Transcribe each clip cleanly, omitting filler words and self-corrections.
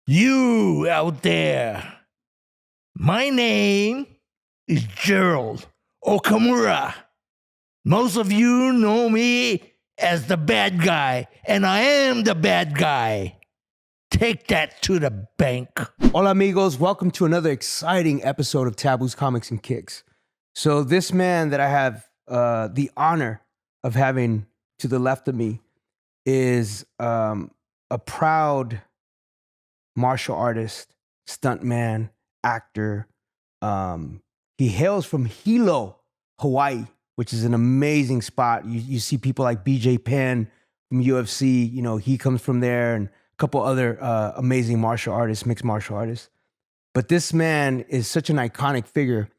You out there. My name is Gerald Okamura. Most of you know me as the bad guy, and I am the bad guy. Take that to the bank. Hola amigos, welcome to another exciting episode of Taboo's Comics and Kicks. So this man that I have the honor of having to the left of me is a proud martial artist, stuntman, actor. He hails from Hilo, Hawaii, which is an amazing spot. You see people like BJ Penn from UFC, you know, he comes from there, and a couple other amazing martial artists, mixed martial artists. But this man is such an iconic figure.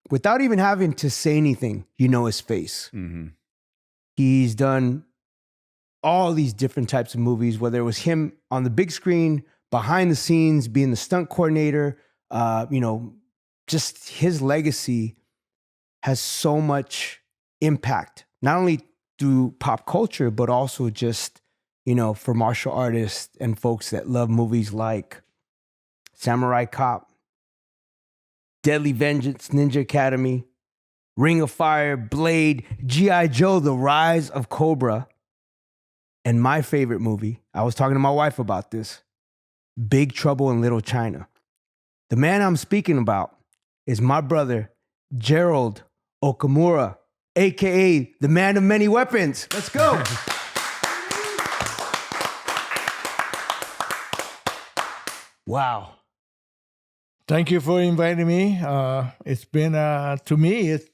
Without even having to say anything, you know his face. Mm-hmm. He's done all these different types of movies, whether it was him on the big screen, behind the scenes, being the stunt coordinator, just his legacy has so much impact, not only through pop culture, but also just, for martial artists and folks that love movies like Samurai Cop, Deadly Vengeance, Ninja Academy, Ring of Fire, Blade, G.I. Joe, The Rise of Cobra, and my favorite movie, I was talking to my wife about this, Big Trouble in Little China. The man I'm speaking about is my brother, Gerald Okamura, AKA the man of many weapons. Let's go. Wow. Thank you for inviting me. It's been, to me, it's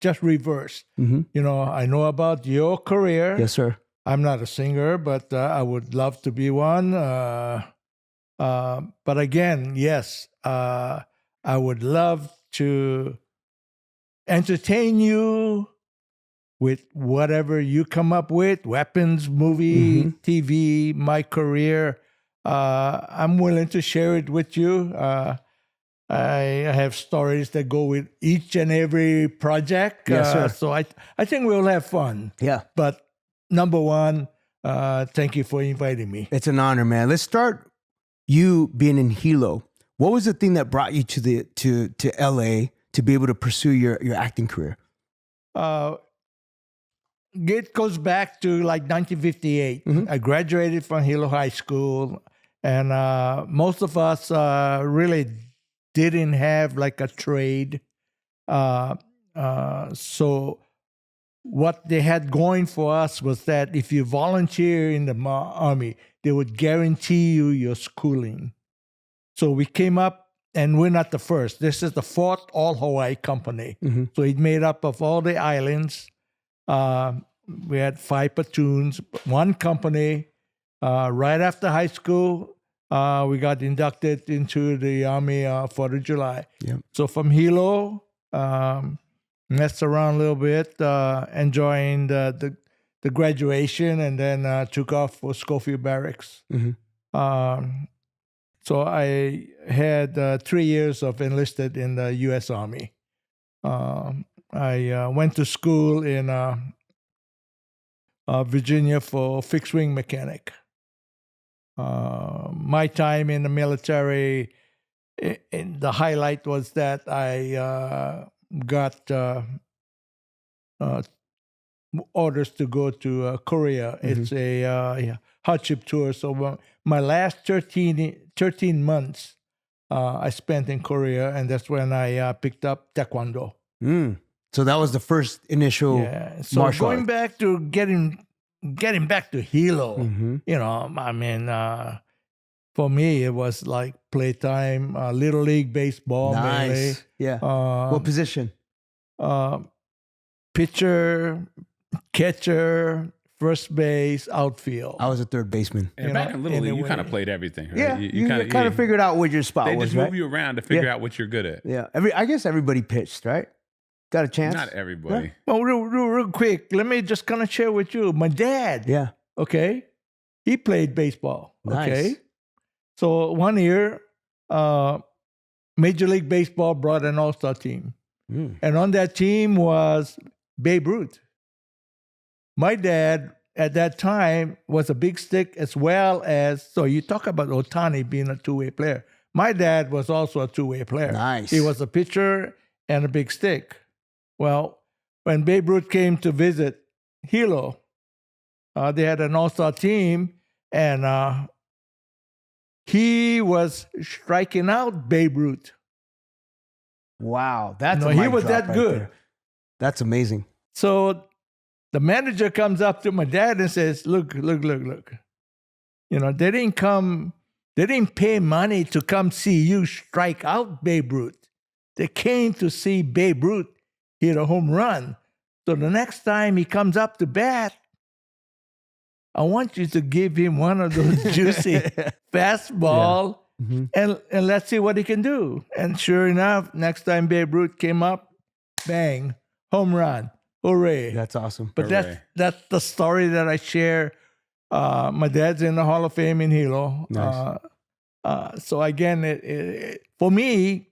just reversed. Mm-hmm. I know about your career. Yes, sir. I'm not a singer, but I would love to be one. But again, yes, I would love to entertain you with whatever you come up with, weapons, movie, TV, my career. I'm willing to share it with you. I have stories that go with each and every project. Yes, sir. So I think we'll have fun. Yeah. But number one, thank you for inviting me. It's an honor, man. Let's start you being in Hilo. What was the thing that brought you to LA to be able to pursue your acting career? It goes back to like 1958. I graduated from Hilo High School, and most of us really didn't have like a trade. So what they had going for us was that if you volunteer in the Army, they would guarantee you your schooling. So we came up, and we're not the first. This is the fourth all-Hawaii company. So it made up of all the islands. We had 5 platoons, one company. Right after high school, we got inducted into the Army 4th of July. Yep. So from Hilo, messed around a little bit, enjoying the graduation, and then took off for Schofield Barracks. So I had 3 years of enlisted in the U.S. Army. I went to school in Virginia for fixed-wing mechanic. My time in the military, the highlight was that I got orders to go to Korea. It's a hardship tour. So my last 13 months I spent in Korea, and that's when I picked up Taekwondo. So that was the first initial So martial going art. back to getting back to Hilo, I mean, for me, it was like playtime, Little League baseball mainly. Nice. Yeah. What position? Pitcher, catcher, first base, outfield. I was a third baseman. And back in Little League, you kind of played everything, right? Yeah, you kind of figured out what your spot They was, just right? move you around to figure out what you're good at. Yeah, I guess everybody pitched, right? Got a chance? Not everybody. Well, real quick, let me just kind of share with you. My dad, Yeah. okay, he played baseball. Nice. Okay, so one year, Major League Baseball brought an all-star team, and on that team was Babe Ruth. My dad at that time was a big stick as well as, so you talk about Ohtani being a two-way player. My dad was also a two-way player. Nice. He was a pitcher and a big stick. Well, when Babe Ruth came to visit Hilo, they had an all-star team, and he was striking out Babe Ruth. Wow, that's he was that good. There. That's amazing. So the manager comes up to my dad and says, look. You know, they didn't pay money to come see you strike out Babe Ruth. They came to see Babe Ruth hit a home run. So the next time he comes up to bat, I want you to give him one of those juicy fastball and let's see what he can do. And sure enough, next time Babe Ruth came up, bang, home run. Hooray. That's awesome. But that's the story that I share. My dad's in the Hall of Fame in Hilo. Nice. So again, for me,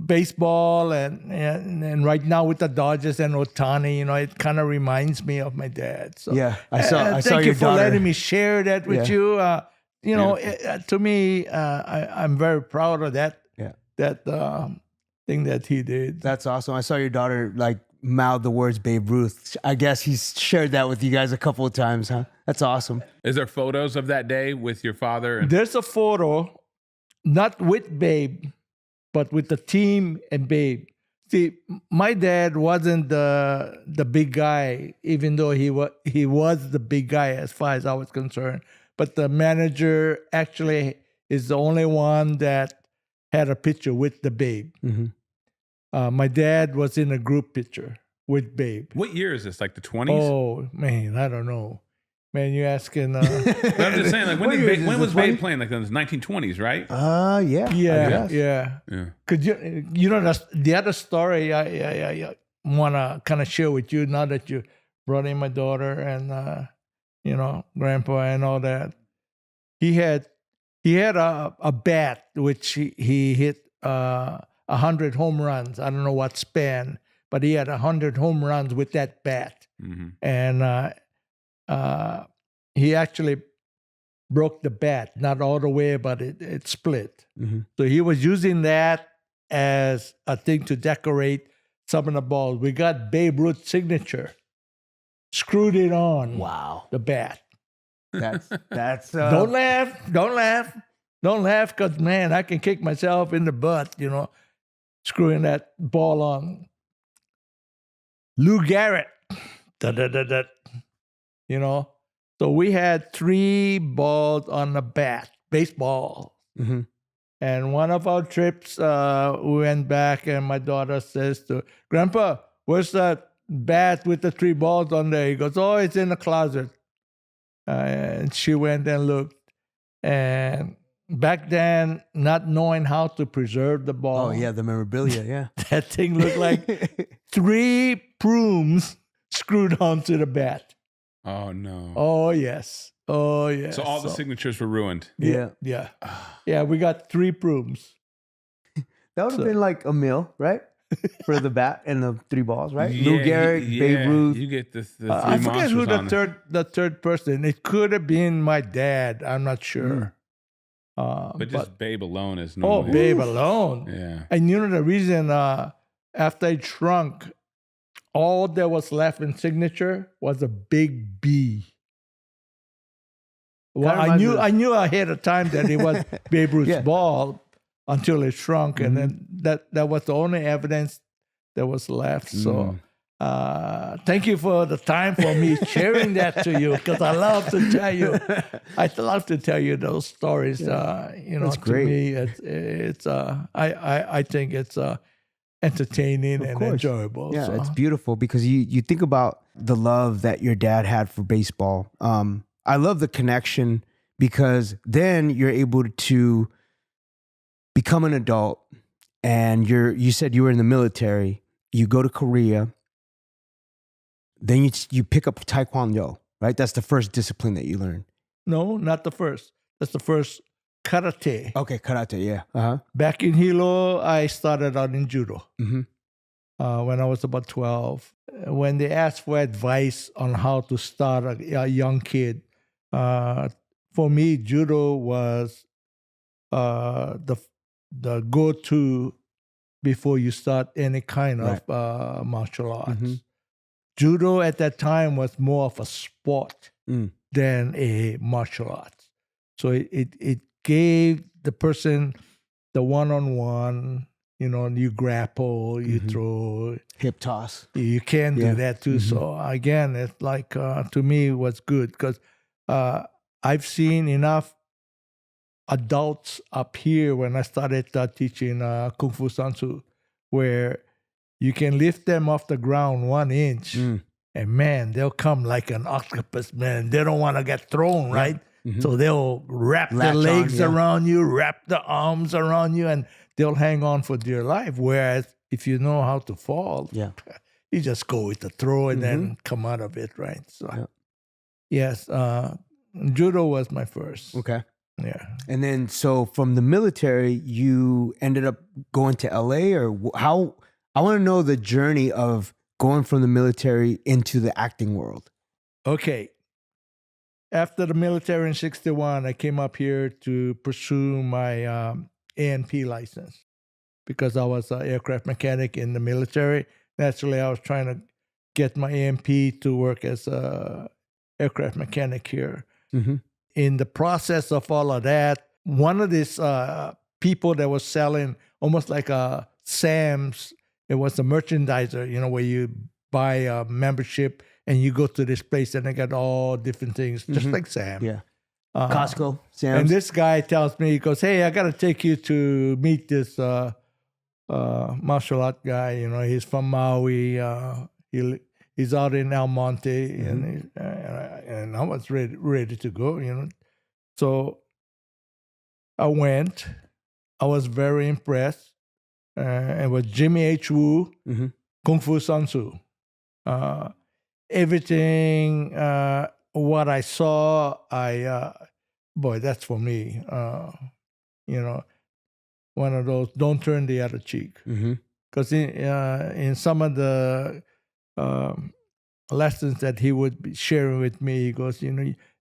baseball and right now with the Dodgers and Ohtani, you know, it kind of reminds me of my dad. So yeah, I saw your daughter. Thank you for letting me share that with you. You know, to me, I'm very proud of that. Yeah. That thing that he did. That's awesome. I saw your daughter like mouth the words Babe Ruth. I guess he's shared that with you guys a couple of times, huh? That's awesome. Is there photos of that day with your father? There's a photo, not with Babe, but with the team and Babe. See, my dad wasn't the big guy, even though he was the big guy as far as I was concerned. But the manager actually is the only one that had a picture with the Babe. My dad was in a group picture with Babe. What year is this? Like the 20s? Oh, man, I don't know. Man, you're asking. But I'm just saying, like, when was Babe playing? Like in the 1920s, right? Yeah. Yeah. Could you know, the other story I want to kind of share with you now that you brought in my daughter and, you know, Grandpa and all that. He had a bat which he hit 100 home runs. I don't know what span, but he had 100 home runs with that bat. And he actually broke the bat, not all the way, but it split. So he was using that as a thing to decorate some of the balls. We got Babe Ruth's signature, screwed it on. Wow. The bat. That's Don't laugh, because man, I can kick myself in the butt, you know, screwing that ball on. Lou Garrett, you know. So we had 3 balls on the bat, baseball. And one of our trips, we went back, and my daughter says to Grandpa, "Where's that bat with the 3 balls on there?" He goes, "Oh, it's in the closet." And she went and looked. And back then, not knowing how to preserve the ball. Oh, yeah, the memorabilia, yeah. That thing looked like 3 brooms screwed onto the bat. Oh, no. Oh, yes. Oh, yes. So all the signatures were ruined. Yeah. Yeah, we got 3 brooms. That would have been like a meal, right? For the bat and the 3 balls, right? Yeah, Lou Gehrig, Babe Ruth. You get the 3 I forget who monsters the third person. It could have been my dad. I'm not sure. But just Babe alone is Oh, normally. Babe alone. Yeah. And you know the reason, after I shrunk, all that was left in signature was a big B. Well, I knew ahead of time that it was Babe Ruth's ball until it shrunk, and then that was the only evidence that was left. So thank you for the time for me sharing that to you, because I love to tell you those stories. You know, That's great. To me, it's I think it's entertaining and enjoyable. Yeah, so. it's beautiful because you think about the love that your dad had for baseball. I love the connection because then you're able to become an adult, and you said you were in the military. You go to Korea, then you pick up Taekwondo, right? That's the first discipline that you learn. No, not the first. That's the first karate. Okay, karate, yeah. Back in Hilo, I started out in judo. when I was about 12. When they asked for advice on how to start a young kid, for me, judo was the go-to before you start any kind of martial arts. Mm-hmm. Judo at that time was more of a sport Mm. than a martial arts. So it gave the person the one-on-one, you grapple, you throw. Hip toss. You can do that too. So again, it's like, to me, it was good because I've seen enough adults up here when I started teaching Kung Fu Sansu, where you can lift them off the ground 1 inch, and man, they'll come like an octopus, man. They don't want to get thrown, right? So they'll wrap their legs around you, wrap the arms around you, and they'll hang on for dear life. Whereas if you know how to fall, you just go with the throw and then come out of it, right? So, yes, judo was my first. Okay. Yeah. And then, so from the military, you ended up going to LA, or how? I want to know the journey of going from the military into the acting world. Okay. After the military in 1961, I came up here to pursue my A&P license because I was an aircraft mechanic in the military. Naturally, I was trying to get my A&P to work as an aircraft mechanic here. In the process of all of that, one of these people that was selling almost like a Sam's, it was a merchandiser, where you buy a membership and you go to this place and they got all different things, just like Sam. Yeah. Costco, Sam's. And this guy tells me, he goes, hey, I got to take you to meet this martial art guy. He's from Maui. He's out in El Monte. And I was ready to go, So I went. I was very impressed. It was Jimmy H. Woo, Kung Fu Sansu. Everything, what I saw, boy, that's for me. One of those, don't turn the other cheek. Because in some of the lessons that he would be sharing with me, he goes,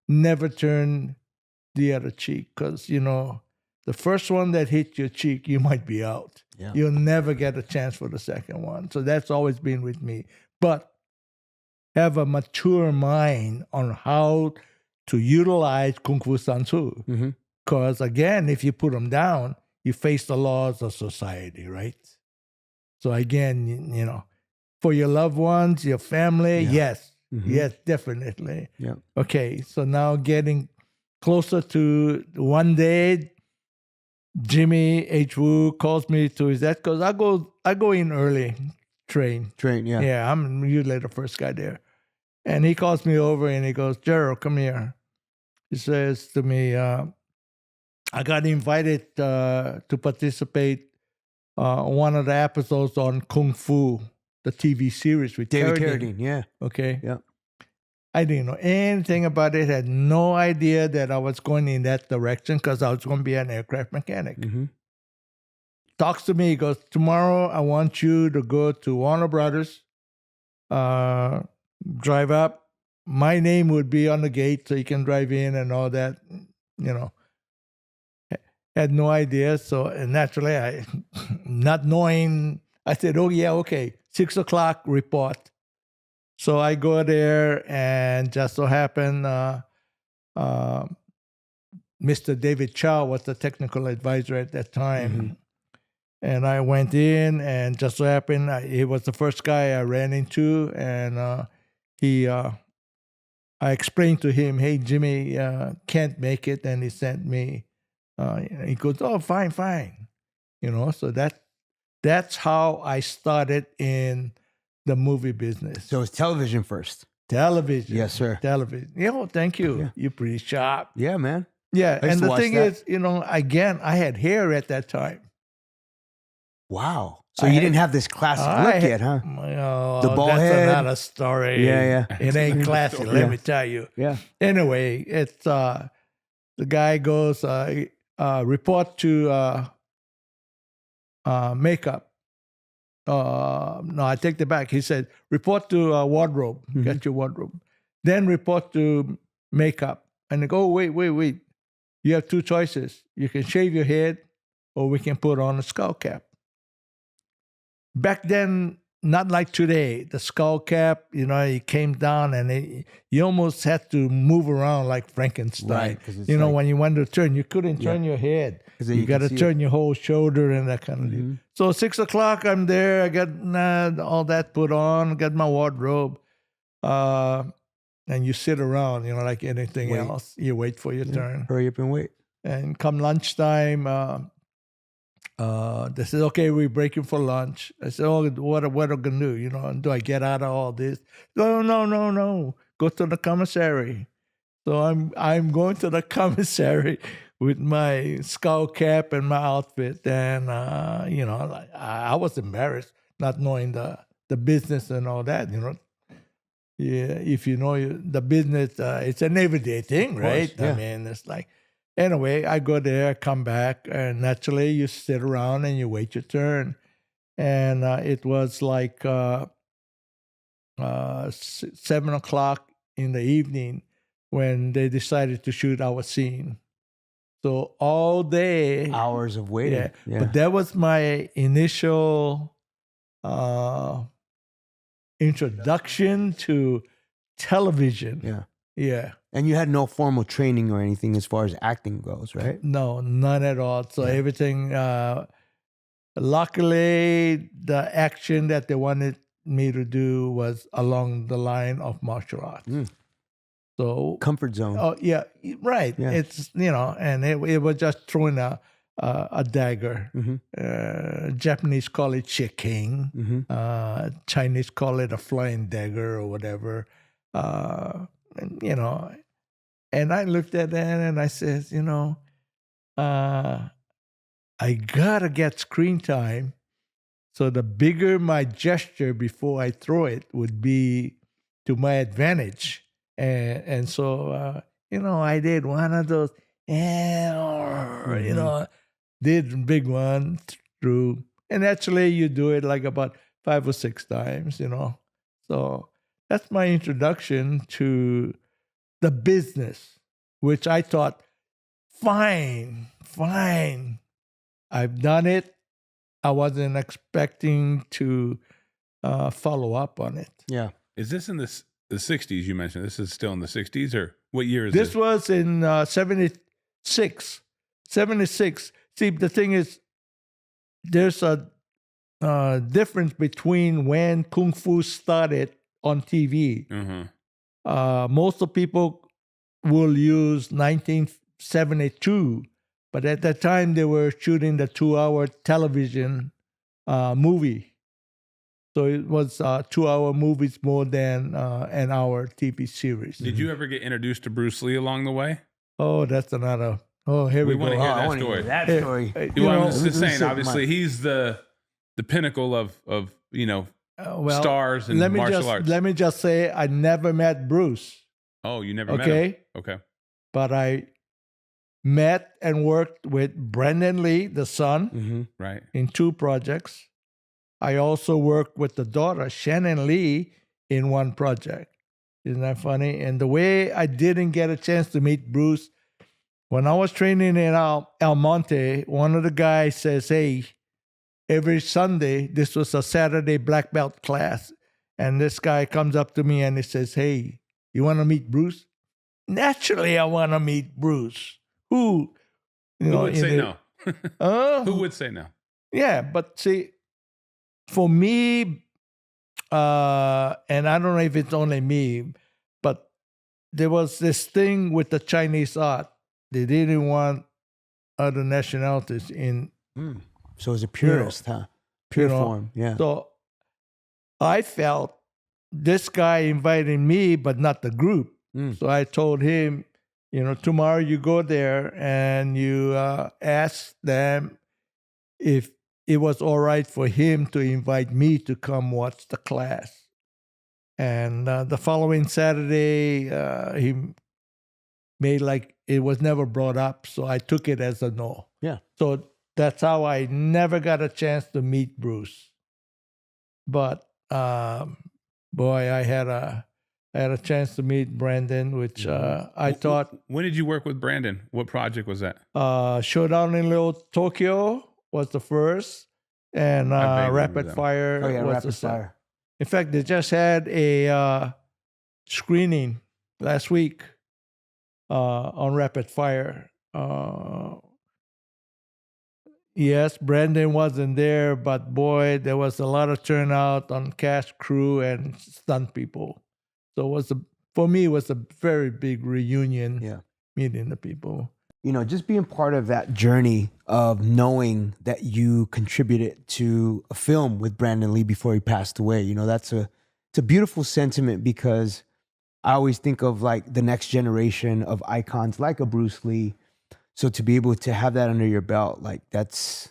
never turn the other cheek because, the first one that hit your cheek, you might be out. Yeah. You'll never get a chance for the second one. So that's always been with me. But have a mature mind on how to utilize Kung Fu Sansu. Because again, if you put them down, you face the laws of society, right? So again, for your loved ones, your family, yes, definitely. Yeah. Okay, so now getting closer to one day, Jimmy H. Woo calls me to his desk because I go in early, train. Yeah. Yeah, I'm usually the first guy there. And he calls me over and he goes, Gerald, come here. He says to me, I got invited to participate one of the episodes on Kung Fu, the TV series with David Carradine. Yeah. Okay. Yeah. I didn't know anything about it. Had no idea that I was going in that direction because I was going to be an aircraft mechanic. Talks to me. He goes, tomorrow I want you to go to Warner Brothers, drive up. My name would be on the gate so you can drive in and all that. Had no idea. So naturally, I, not knowing, I said, oh yeah, okay, 6 o'clock report. So I go there, and just so happened, Mr. David Chow was the technical advisor at that time. And I went in, and just so happened, he was the first guy I ran into. And I explained to him, hey, Jimmy, can't make it. And he sent me, he goes, oh, fine. So that's how I started in the movie business. So it's television first. Television. Yes, sir. Television. Thank you. Yeah. You're pretty sharp. Yeah, man. Yeah, and the thing is, again, I had hair at that time. Wow. So you didn't have this classic look yet, huh? The bald that's head. That's another story. Yeah. It ain't classy, let me tell you. Yeah. Anyway, it's the guy goes, report to makeup. No, I take that back. He said, report to wardrobe, get your wardrobe. Then report to makeup. And they go, wait. You have two choices. You can shave your head or we can put on a skull cap. Back then, not like today. The skull cap, it came down and you almost had to move around like Frankenstein. Right, 'cause it's when you wanted to turn, you couldn't turn your head. You got to turn your whole shoulder and that kind of thing. So 6 o'clock, I'm there. I got all that put on, got my wardrobe. And you sit around, like anything else. You wait for your turn. Hurry up and wait. And come lunchtime, they said, okay, we're breaking for lunch. I said, oh, what are we going to do? Do I get out of all this? No. Go to the commissary. So I'm going to the commissary with my skull cap and my outfit. And, I was embarrassed not knowing the business and all that, Yeah, if you know the business, it's an everyday thing, right? Yeah. I mean, it's like, anyway, I go there, come back, and naturally you sit around and you wait your turn. And it was like 7 o'clock in the evening when they decided to shoot our scene. So all day. Hours of waiting. Yeah. But that was my initial introduction to television. Yeah. And you had no formal training or anything as far as acting goes, right? No, none at all. So everything, luckily, the action that they wanted me to do was along the line of martial arts. So comfort zone. Oh, yeah, right. Yeah. It's, and it was just throwing a dagger. Japanese call it shiking. Chinese call it a flying dagger or whatever. And I looked at that and I says, I gotta get screen time. So the bigger my gesture before I throw it would be to my advantage. And so, I did one of those, did a big one through. And actually you do it like about 5 or 6 times, So that's my introduction to the business, which I thought, fine. I've done it. I wasn't expecting to follow up on it. Yeah. Is this in the 60s you mentioned? This is still in the 60s, or what year is this? This was in 76. 76. See, the thing is, there's a difference between when Kung Fu started on TV. Most of people will use 1972, but at that time they were shooting the 2-hour television movie. So it was 2-hour movies more than an hour TV series. Did you ever get introduced to Bruce Lee along the way? Oh, that's another. Oh, here we go. Want to hear I that want to story. hear that story. I'm just saying, obviously, he's the pinnacle of stars and martial arts. Let me just say, I never met Bruce. Oh, you never met him? Okay. But I met and worked with Brandon Lee, the son, right, in 2 projects. I also worked with the daughter, Shannon Lee, in 1 project. Isn't that funny? And the way I didn't get a chance to meet Bruce, when I was training in El Monte, one of the guys says, hey, every Sunday, this was a Saturday black belt class, and this guy comes up to me and he says, hey, you want to meet Bruce? Naturally, I want to meet Bruce. Who would say no? Who would say no? Yeah, but see, for me, and I don't know if it's only me, but there was this thing with the Chinese art. They didn't want other nationalities in. So it's a purist, huh? Pure form, yeah. So I felt this guy invited me, but not the group. So I told him, tomorrow you go there and you ask them if it was all right for him to invite me to come watch the class. And the following Saturday, he made like it was never brought up. So I took it as a no. Yeah. So that's how I never got a chance to meet Bruce. But boy, I had a chance to meet Brandon, which I thought When did you work with Brandon? What project was that? Showdown in Little Tokyo was the first, and I vaguely remember Rapid that one. Fire Oh yeah, was Rapid the second. Fire. In fact, they just had a screening last week on Rapid Fire. Yes, Brandon wasn't there, but boy, there was a lot of turnout on cast, crew, and stunt people. So for me, it was a very big reunion. Yeah. Meeting the people. You know, just being part of that journey of knowing that you contributed to a film with Brandon Lee before he passed away. You know, it's a beautiful sentiment because I always think of like the next generation of icons like a Bruce Lee. So to be able to have that under your belt, like it's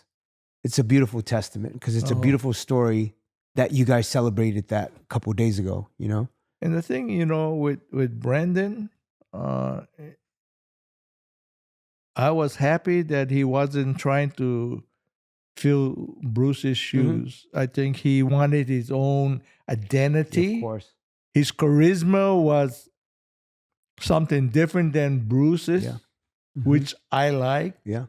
a beautiful testament because it's a beautiful story that you guys celebrated that a couple of days ago, you know? And the thing, with Brandon, I was happy that he wasn't trying to fill Bruce's shoes. I think he wanted his own identity. Of course. His charisma was something different than Bruce's, which I like. Yeah.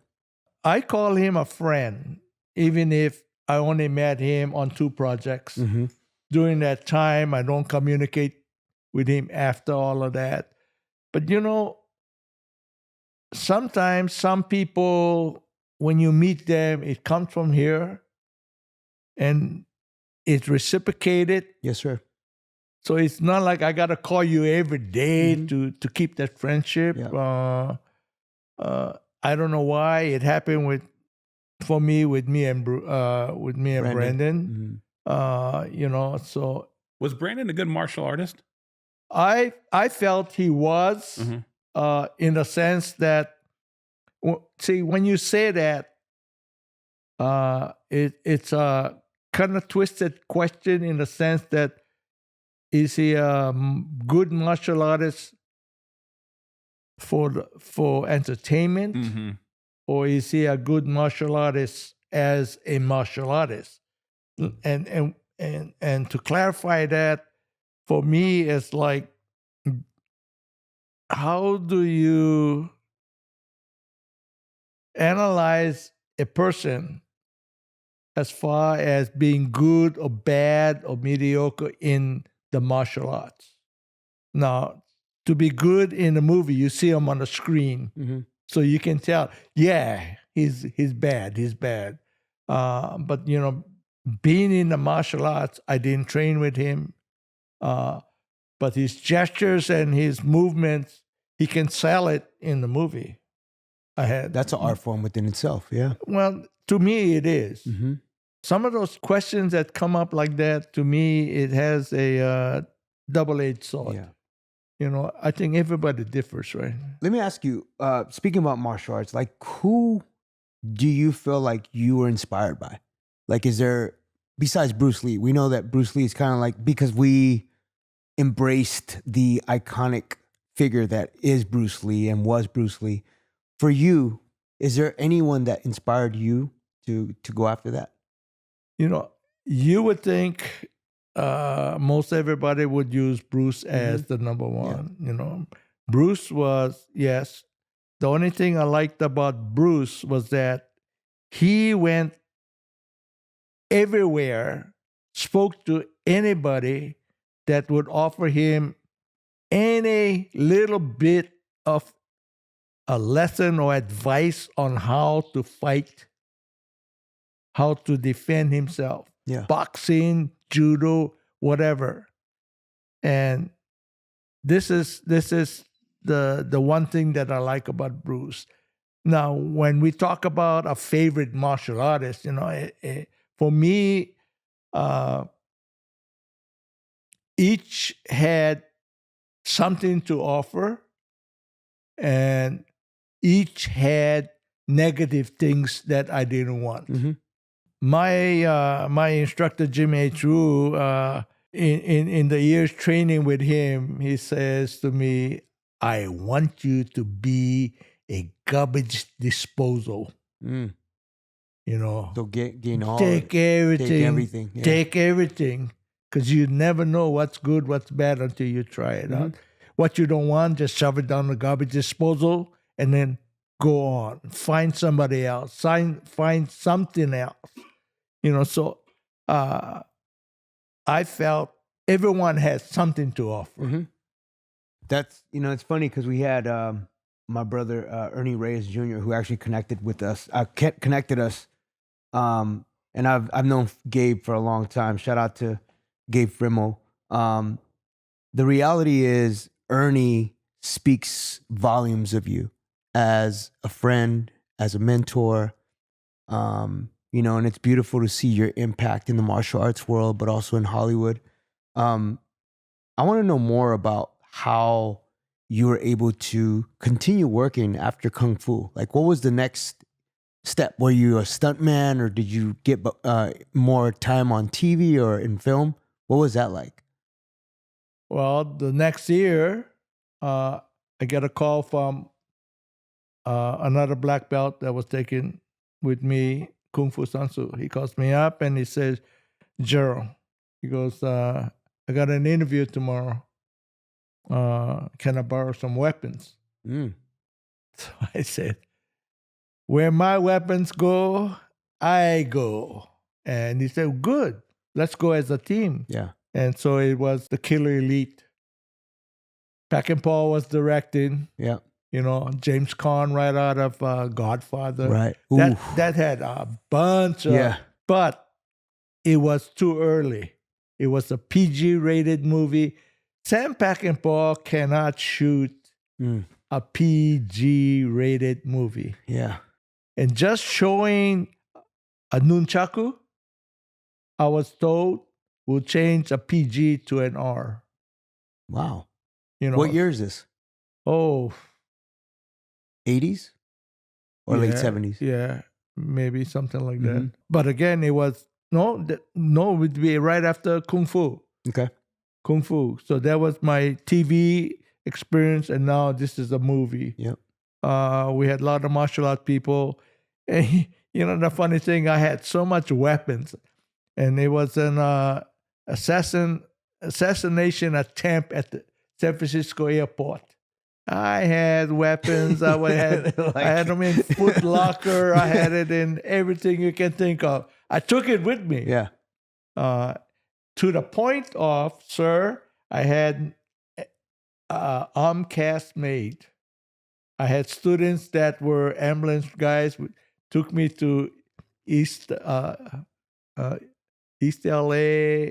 I call him a friend, even if I only met him on 2 projects. During that time, I don't communicate with him after all of that. But sometimes some people, when you meet them, it comes from here and it's reciprocated. Yes, sir. So it's not like I got to call you every day to keep that friendship. Yeah. I don't know why it happened with me and Brandon. So Was Brandon a good martial artist? I felt he was in the sense that, see, when you say that, it's a kind of twisted question in the sense that, is he a good martial artist for entertainment, or is he a good martial artist as a martial artist? And to clarify that, for me, it's like, how do you analyze a person as far as being good or bad or mediocre in the martial arts? Now, to be good in a movie, you see him on the screen, so you can tell, yeah, he's bad, but being in the martial arts, I didn't train with him, but his gestures and his movements, he can sell it in the movie. That's an art form within itself, yeah. Well, to me, it is. Some of those questions that come up like that, to me, it has a double-edged sword. Yeah. I think everybody differs, right? Let me ask you, speaking about martial arts, like who do you feel like you were inspired by? Like, is there, besides Bruce Lee, we know that Bruce Lee is kind of like, because we embraced the iconic figure that is Bruce Lee and was Bruce Lee. For you, is there anyone that inspired you to go after that? You would think most everybody would use Bruce as the number one. Yeah. Bruce was, yes. The only thing I liked about Bruce was that he went everywhere, spoke to anybody that would offer him any little bit of a lesson or advice on how to fight, how to defend himself. Yeah. Boxing, judo, whatever. And this is the one thing that I like about Bruce. Now, when we talk about a favorite martial artist, for me, each had something to offer, and each had negative things that I didn't want. My instructor, Jim H. Rue, in the years training with him, he says to me, I want you to be a garbage disposal. you know, So gain all take everything, take everything. Yeah. take everything, because you never know what's good, what's bad until you try it out. What you don't want, just shove it down the garbage disposal and then go on. Find somebody else. Find something else. You know, so I felt everyone has something to offer. That's it's funny because we had my brother Ernie Reyes Jr. who actually connected with us. Connected us, and I've known Gabe for a long time. Shout out to Gabe Frimmel. The reality is Ernie speaks volumes of you as a friend, as a mentor. And it's beautiful to see your impact in the martial arts world, but also in Hollywood. I want to know more about how you were able to continue working after Kung Fu. Like, what was the next step? Were you a stuntman, or did you get more time on TV or in film? What was that like? Well, the next year, I get a call from another black belt that was taking with me Kung Fu Sansu. He calls me up and he says, Gerald, he goes, I got an interview tomorrow. Can I borrow some weapons? So I said, where my weapons go, I go. And he said, good, let's go as a team. Yeah. And so it was the Killer Elite. Pac and Paul was directing. Yeah. You know, James Caan right out of Godfather. Right. That had a bunch of, Yeah. but it was too early. It was a PG-rated movie. Sam Peckinpah cannot shoot a PG-rated movie. Yeah. And just showing a nunchaku, I was told, will change a PG to an R. Wow. You know, What year is this? Oh, 80s or late yeah, 70s? Yeah, maybe something like that. But again, it was it would be right after Kung Fu. Okay. Kung Fu. So that was my TV experience, and now this is a movie. Yep. We had a lot of martial art people. And, the funny thing, I had so much weapons, and it was an assassination attempt at the San Francisco airport. I had weapons. I had them in Foot Locker. I had it in everything you can think of. I took it with me. Yeah. To the point of, sir, I had arm cast made. I had students that were ambulance guys, took me to East LA.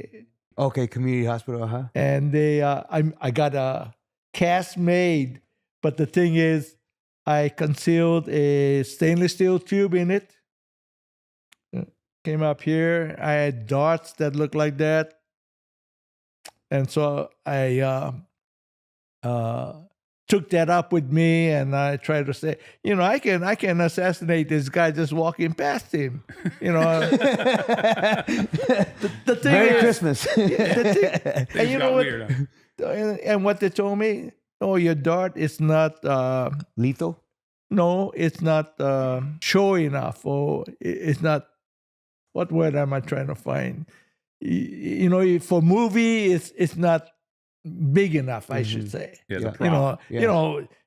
Okay, community hospital, huh? And I got a cast made, but the thing is, I concealed a stainless steel tube in it. Came up here. I had darts that looked like that, and so I took that up with me, and I tried to say, I can assassinate this guy just walking past him. The thing Merry is, Christmas. and you know what? Weird, huh? And what they told me, your dart is not Lethal? no, it's not show enough, or it's not. What word am I trying to find? For movie, it's not big enough, I should say. Yeah, the prop.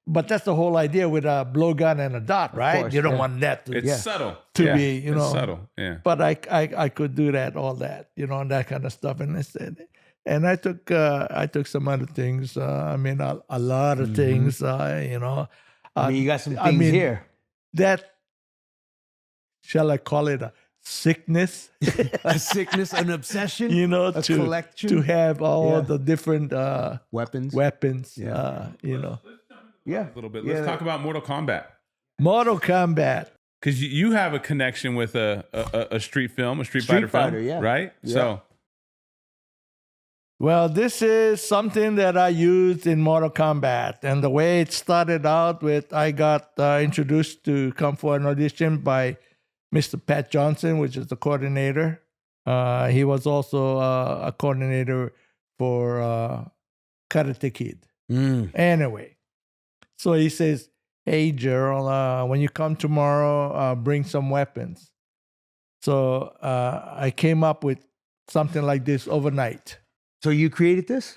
But that's the whole idea with a blowgun and a dot, right? course, You don't yeah. want that to It's subtle. be, It's subtle. Yeah. But I could do that, all that, and that kind of stuff. And I said, and I took some other things. A lot of things. You got some things here. That, shall I call it a sickness? A sickness, an obsession, a to collection. to have all the different weapons. Yeah. Yeah. A little bit. Let's talk about Mortal Kombat. Mortal Kombat. Because you have a connection with a street film, a Street Fighter film, yeah. right? Yeah. So, Well, this is something that I used in Mortal Kombat. And the way it started out with, I got introduced to come for an audition by Mr. Pat Johnson, which is the coordinator. He was also a coordinator for Karate Kid. Anyway, so he says, hey, Gerald, when you come tomorrow, bring some weapons. So I came up with something like this overnight. So you created this?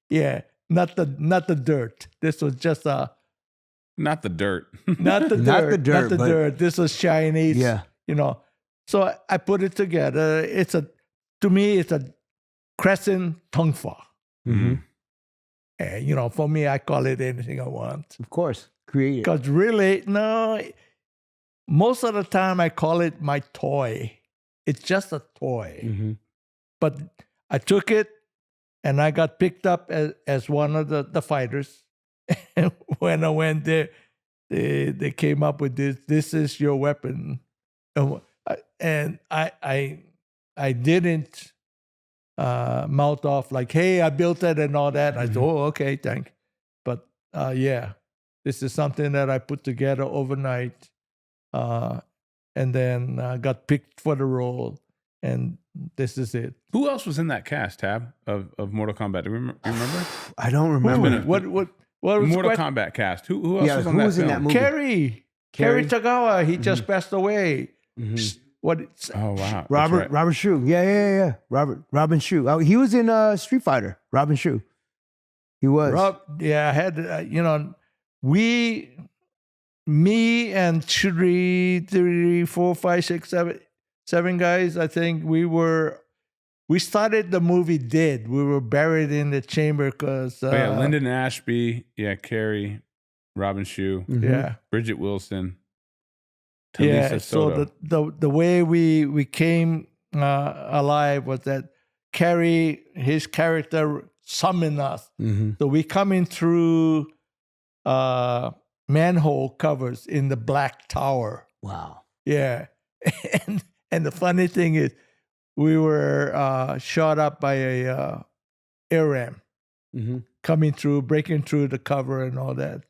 Yeah, not the dirt. This was just Not the dirt. not the Not the dirt, dirt, not the but- dirt. This was Chinese. Yeah. So I put it together. To me, it's a crescent tongue fa. Mm-hmm. And, for me, I call it anything I want. Of course. Create it. Because really, no, most of the time I call it my toy. It's just a toy. Mm-hmm. But I took it and I got picked up as one of the fighters. And when I went there, they came up with this. This is your weapon. And I didn't mouth off like, hey, I built it and all that. I said, oh, okay, thanks. But yeah, this is something that I put together overnight. And then got picked for the role. And this is it. Who else was in that cast, Tab, of Mortal Kombat? Do you remember? I don't remember. been a- What was Mortal the Kombat cast. Who else Yeah, was on who that was in film? that movie? Kerry Kerry? Tagawa. He just passed away. Mhm. What? Oh, wow. That's Robert right. Robin Shue. Yeah. Robin Shue. Oh, he was in Street Fighter. Robin Shue. He was. I had me and three, four, five, six, seven guys. I think we started the movie dead. We were buried in the chamber because Oh, yeah, Lyndon Ashby. Yeah, Carrie, Robin Shue, Mhm. yeah. Bridget Wilson, Yeah, Talisa so Soto. the way we came alive was that Carrie, his character, summoned us. Mhm. So we coming through manhole covers in the Black Tower. Wow. Yeah, and the funny thing is, we were shot up by a air ram Mm-hmm. coming through, breaking through the cover and all that.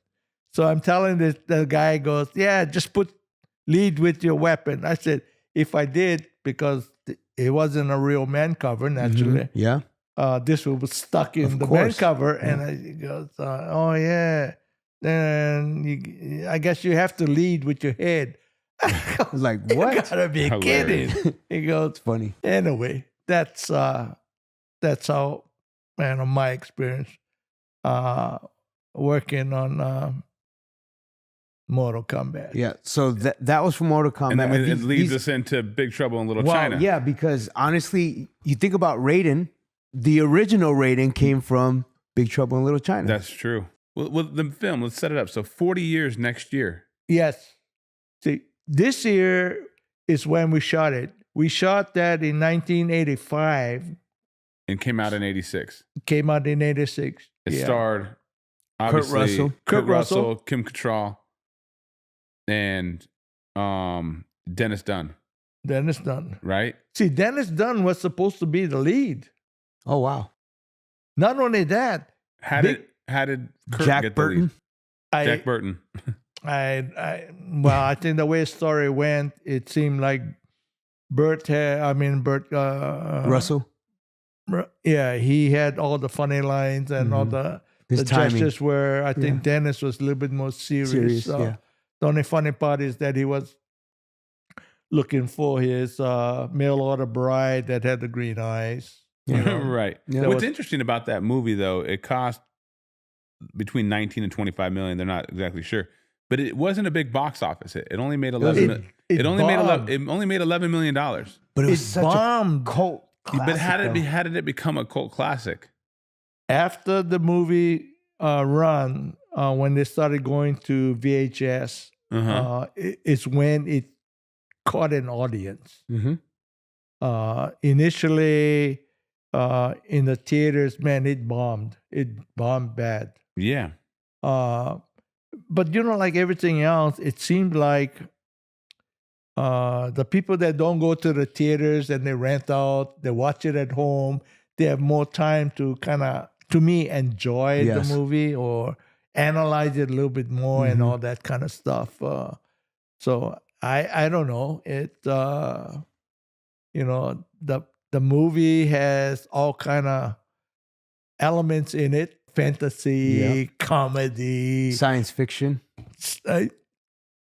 So I'm telling the guy goes, yeah, just lead with your weapon. I said, if I did, because it wasn't a real man cover, naturally, Yeah. this was stuck in Of the man course. cover. And he goes, oh, yeah. Then I guess you have to lead with your head. Like, You what? gotta be Hilarious. kidding. He goes, It's funny. anyway, that's how, my experience working on Mortal Kombat. Yeah. So that was from Mortal Kombat. And then it These- leads these- us into Big Trouble in Little well, China. yeah, because honestly, you think about Raiden, the original Raiden came from Big Trouble in Little China. That's true. Well, the film, let's set it up. So 40 years next year. Yes. See, this year is when we shot it. We shot that in 1985. And came out in 86. Came out in 86. It Yeah. starred, obviously, Russell. Kurt Kurt Russell. Kim Cattrall, and Dennis Dunn, Dennis Dunn. right? See, Dennis Dunn was supposed to be the lead. Oh, wow. Not only that, How Big- did Kurt Jack get the lead? Burton. Jack Burton. I think the way the story went, it seemed like Burt. Russell. Yeah, he had all the funny lines and all the His timing. gestures where I think Dennis was a little bit more serious. So yeah. the only funny part is that he was looking for his mail order bride that had the green eyes. You know? Right. Yeah. What's was- interesting about that movie, though, it cost between 19 and 25 million. They're not exactly sure, but it wasn't a big box office hit. It only made 11. It It only made bombed. It only made $11 million. But it It was such bombed. a cult classic. But how though. did it become a cult classic? After the movie run, when they started going to VHS, it's when it caught an audience. Mhm. Initially, in the theaters, man, it bombed. It bombed bad. Yeah. But like everything else, it seemed like the people that don't go to the theaters and they rent out, they watch it at home, they have more time to kind of, to me, enjoy Yes. the movie or analyze it a little bit more and all that kind of stuff. So I don't know. The movie has all kind of elements in it: fantasy, comedy, Science fiction.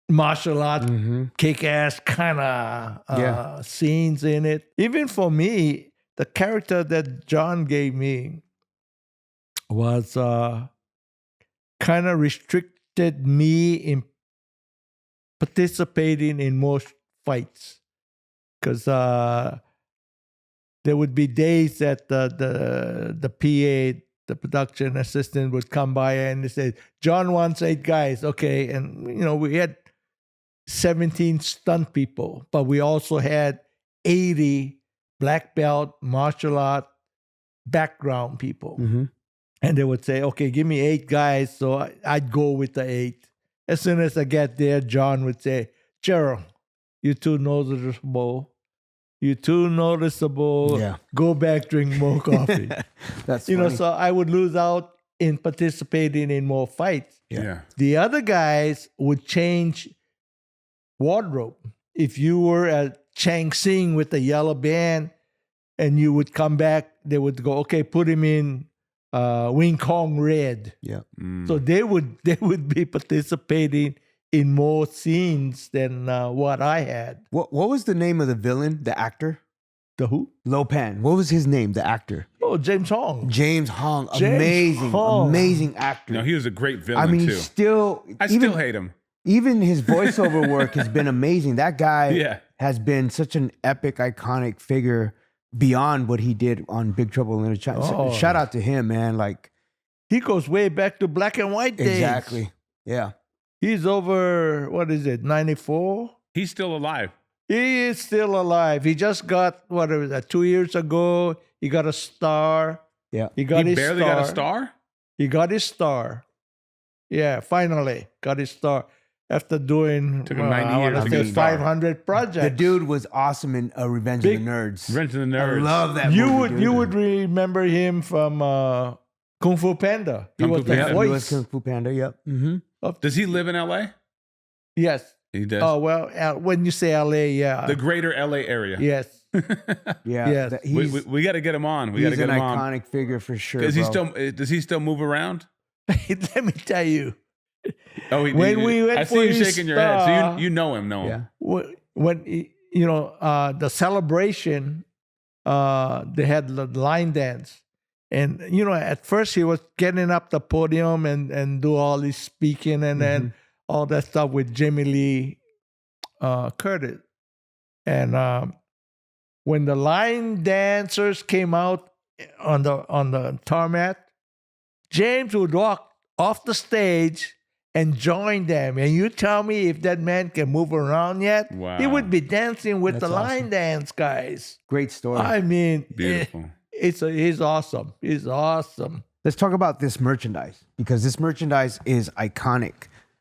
martial art, kick-ass kind of scenes in it. Even for me, the character that John gave me was kind of restricted me in participating in most fights, because there would be days that the PA, the production assistant, would come by and they said, John wants 8 guys. Okay. And, we had 17 stunt people, but we also had 80 black belt martial art background people. And they would say, okay, give me 8 guys. So I'd go with the 8. As soon as I get there, John would say, Gerald, you're too noticeable. You're too noticeable. Yeah. Go back, drink more coffee. That's funny. So I would lose out in participating in more fights. Yeah. The other guys would change wardrobe. If you were at Chang Sing with the yellow band and you would come back, they would go, okay, put him in Wing Kong red. Yeah. So they would be participating in more scenes than what I had. What was the name of the villain, the actor? The who? Lopan. What was his name, the actor? Oh, James Hong. James Hong. James Hong. Amazing actor. No, he was a great villain I mean, too. I still hate him. Even his voiceover work has been amazing. That guy Yeah. has been such an epic, iconic figure beyond what he did on Big Trouble in Little China. Oh. Shout out to him, man. Like, He goes way back to black and white days. exactly. Yeah. He's over, 94? He's still alive. He is still alive. He just got, 2 years ago, he got a star. Yeah. He got He his barely star. got a star? He got his star. Yeah, finally got his star. After doing, Took him 90 I years want to to get say a star. 500 projects. The dude was awesome in Revenge Big- of the Nerds. Revenge of the I Nerds. love that You movie. would dude. you would remember him from Kung Fu Panda. He Kung was Fu the Panda. He was voice. Kung Fu Panda, yep. Does he live in LA? Yes. He does. Oh well, when you say LA, yeah. The greater LA area. Yes. Yeah. Yes. that- We, He's, we got to get him on. We got to he's get an him on. iconic figure for sure. Does he bro. still move around? Let me tell you. Oh, When we went I for see you his shaking your head. So star- you know him, Yeah. When the celebration, they had the line dance, and at first he was getting up the podium and do all this speaking and then all that stuff with Jamie Lee Curtis, and when the line dancers came out on the tarmac, James would walk off the stage and join them. And you tell me if that man can move around yet? Wow. He would be dancing with That's the line awesome. dance guys. Great story. I mean, Beautiful. he's awesome. He's awesome. Let's talk about this merchandise because this merchandise is iconic.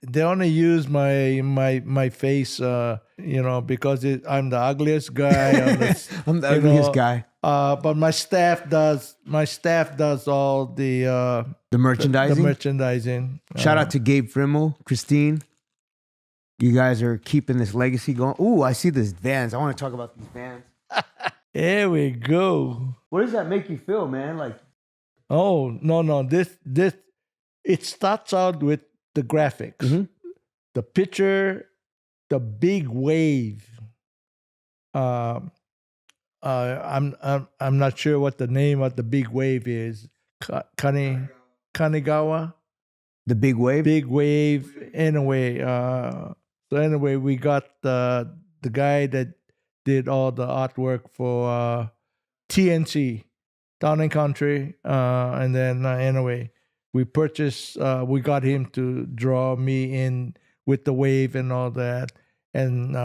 They only use my face, because I'm the ugliest guy. I'm the ugliest guy. But my staff does all the The the merchandising. Shout out to Gabe Frimmel, Christine. You guys are keeping this legacy going. Ooh, I see this Vans. I want to talk about these Vans. Here we go. What does that make you feel, man? Like, Oh no! This it starts out with the graphics, the picture, the big wave. I'm not sure what the name of the big wave is. Kanigawa, the big wave. big wave. Anyway, we got the guy that did all the artwork for TNC, Town and Country, and then anyway, we purchased. We got him to draw me in with the wave and all that, and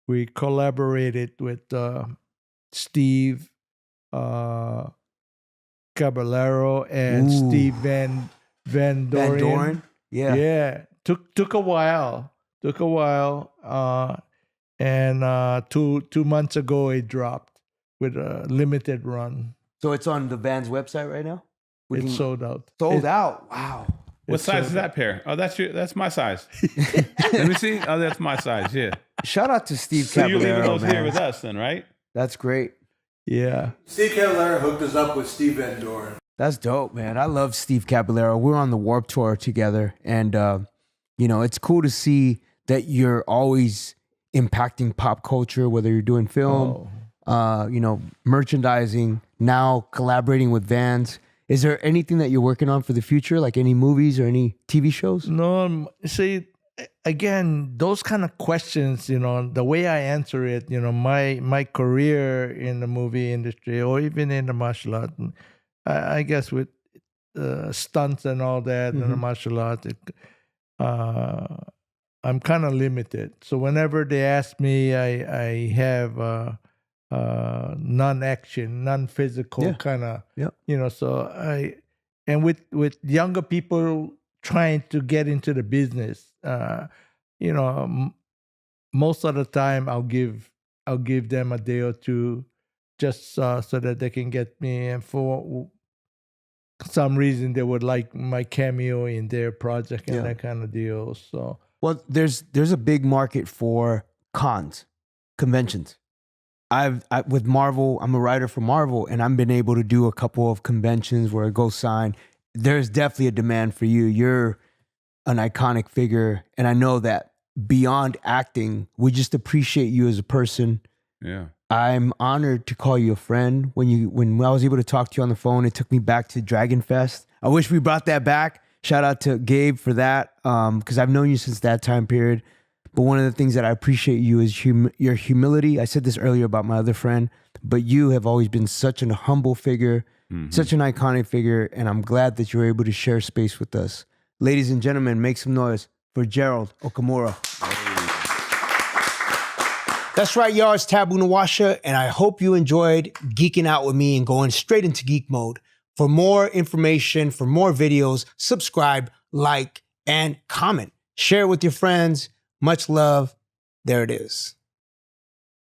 we collaborated with Steve Caballero and Ooh. Steve Van Doren. Van Doren. Yeah. Yeah. Took a while. And 2 months ago it dropped with a limited run. So it's on the Vans website right now? It's sold out. Sold It- out. Wow. What it's size sold is that pair? Oh, that's my size. Let me see. Oh, that's my size. Yeah. Shout out to Steve So you're leaving Caballero, those here man. with us then, right? That's great. Yeah. Steve Caballero hooked us up with Steve Van Doren. That's dope, man. I love Steve Caballero. We're on the Warped Tour together, and You know, it's cool to see that you're always impacting pop culture, whether you're doing film, you know, merchandising, now collaborating with Vans. Is there anything that you're working on for the future, like any movies or any TV shows? No, see, again, those kind of questions, you know, the way I answer it, you know, my career in the movie industry or even in the martial art, I guess with stunts and all that in the martial art, I'm kind of limited. So whenever they ask me, I have non-action, non-physical kind of, you know. So and with younger people trying to get into the business, you know, most of the time I'll give them a day or two, just so that they can get me, and for some reason they would like my cameo in their project and that kind of deal. So. Well, there's a big market for conventions. I with Marvel, I'm a writer for Marvel, and I've been able to do a couple of conventions where I go sign. There's definitely a demand for you. You're an iconic figure, and I know that beyond acting, we just appreciate you as a person. Yeah. I'm honored to call you a friend. When I was able to talk to you on the phone, it took me back to Dragon Fest. I wish we brought that back. Shout out to Gabe for that, because I've known you since that time period. But one of the things that I appreciate you is your humility. I said this earlier about my other friend, but you have always been such a humble figure, such an iconic figure, and I'm glad that you're able to share space with us. Ladies and gentlemen, make some noise for Gerald Okamura. That's right, y'all. It's Taboo Nawasha, and I hope you enjoyed geeking out with me and going straight into geek mode. For more information, for more videos, subscribe, like, and comment. Share it with your friends. Much love. There it is.